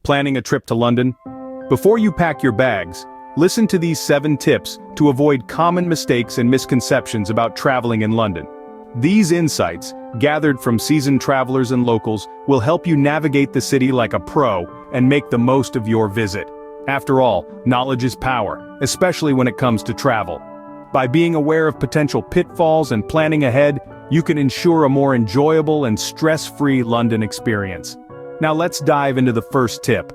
Planning a trip to London? Before you pack your bags, listen to these 7 tips to avoid common mistakes and misconceptions about traveling in London. These insights, gathered from seasoned travelers and locals, will help you navigate the city like a pro and make the most of your visit. After all, knowledge is power, especially when it comes to travel. By being aware of potential pitfalls and planning ahead, you can ensure a more enjoyable and stress-free London experience. Now let's dive into the first tip.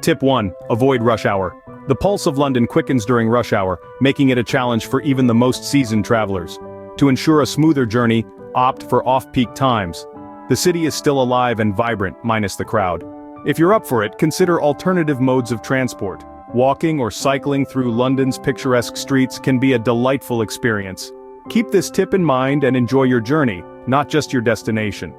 Tip 1. Avoid rush hour. The pulse of London quickens during rush hour, making it a challenge for even the most seasoned travelers. To ensure a smoother journey, opt for off-peak times. The city is still alive and vibrant, minus the crowd. If you're up for it, consider alternative modes of transport. Walking or cycling through London's picturesque streets can be a delightful experience. Keep this tip in mind and enjoy your journey, not just your destination.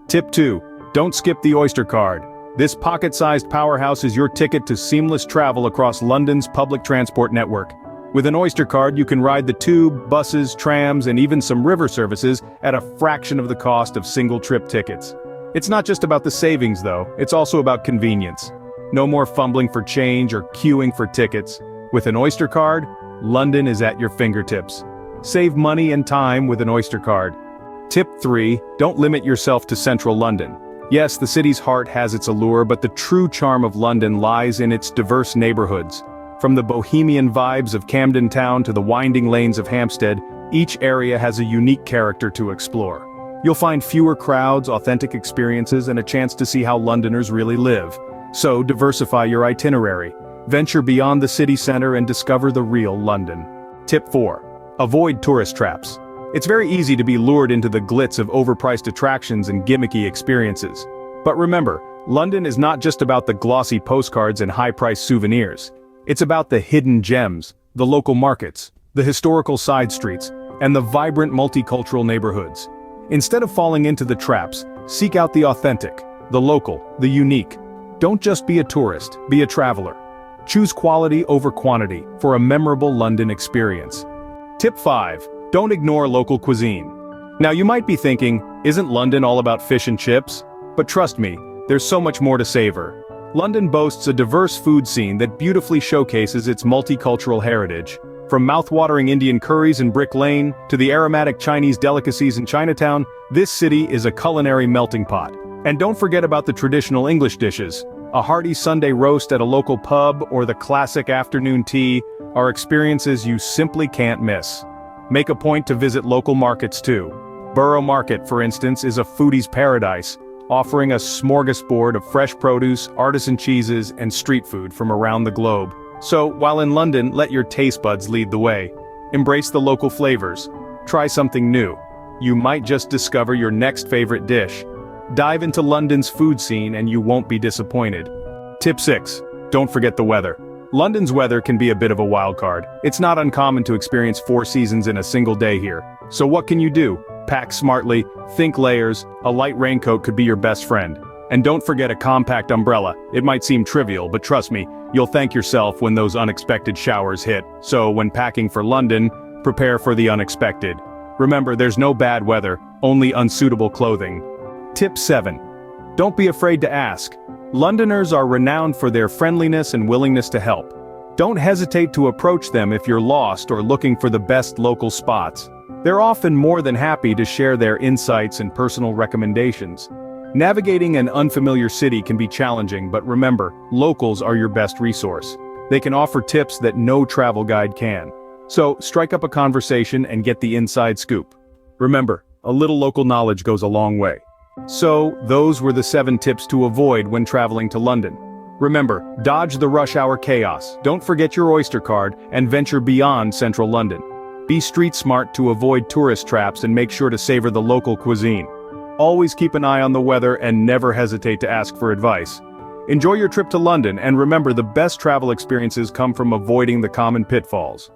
Tip 2. Don't skip the Oyster card. This pocket-sized powerhouse is your ticket to seamless travel across London's public transport network. With an Oyster card, you can ride the tube, buses, trams, and even some river services at a fraction of the cost of single-trip tickets. It's not just about the savings, though, it's also about convenience. No more fumbling for change or queuing for tickets. With an Oyster card, London is at your fingertips. Save money and time with an Oyster card. Tip 3. Don't limit yourself to central London. Yes, the city's heart has its allure, but the true charm of London lies in its diverse neighborhoods. From the bohemian vibes of Camden Town to the winding lanes of Hampstead, each area has a unique character to explore. You'll find fewer crowds, authentic experiences, and a chance to see how Londoners really live. So, diversify your itinerary. Venture beyond the city center and discover the real London. Tip 4. Avoid tourist traps. It's very easy to be lured into the glitz of overpriced attractions and gimmicky experiences. But remember, London is not just about the glossy postcards and high-priced souvenirs. It's about the hidden gems, the local markets, the historical side streets, and the vibrant multicultural neighborhoods. Instead of falling into the traps, seek out the authentic, the local, the unique. Don't just be a tourist, be a traveler. Choose quality over quantity for a memorable London experience. Tip 5. Don't ignore local cuisine. Now you might be thinking, isn't London all about fish and chips? But trust me, there's so much more to savor. London boasts a diverse food scene that beautifully showcases its multicultural heritage. From mouth-watering Indian curries in Brick Lane to the aromatic Chinese delicacies in Chinatown, this city is a culinary melting pot. And don't forget about the traditional English dishes. A hearty Sunday roast at a local pub or the classic afternoon tea are experiences you simply can't miss. Make a point to visit local markets too. Borough Market, for instance, is a foodie's paradise, offering a smorgasbord of fresh produce, artisan cheeses, and street food from around the globe. So, while in London, let your taste buds lead the way. Embrace the local flavors. Try something new. You might just discover your next favorite dish. Dive into London's food scene and you won't be disappointed. Tip 6. Don't forget the weather. London's weather can be a bit of a wild card. It's not uncommon to experience 4 seasons in a single day here. So what can you do? Pack smartly, think layers, a light raincoat could be your best friend. And don't forget a compact umbrella. It might seem trivial, but trust me, you'll thank yourself when those unexpected showers hit. So when packing for London, prepare for the unexpected. Remember, there's no bad weather, only unsuitable clothing. Tip 7. Don't be afraid to ask. Londoners are renowned for their friendliness and willingness to help. Don't hesitate to approach them if you're lost or looking for the best local spots. They're often more than happy to share their insights and personal recommendations. Navigating an unfamiliar city can be challenging, but remember, locals are your best resource. They can offer tips that no travel guide can. So, strike up a conversation and get the inside scoop. Remember, a little local knowledge goes a long way. So, those were the 7 tips to avoid when traveling to London. Remember, dodge the rush hour chaos, don't forget your Oyster card, and venture beyond central London. Be street smart to avoid tourist traps and make sure to savor the local cuisine. Always keep an eye on the weather and never hesitate to ask for advice. Enjoy your trip to London and remember the best travel experiences come from avoiding the common pitfalls.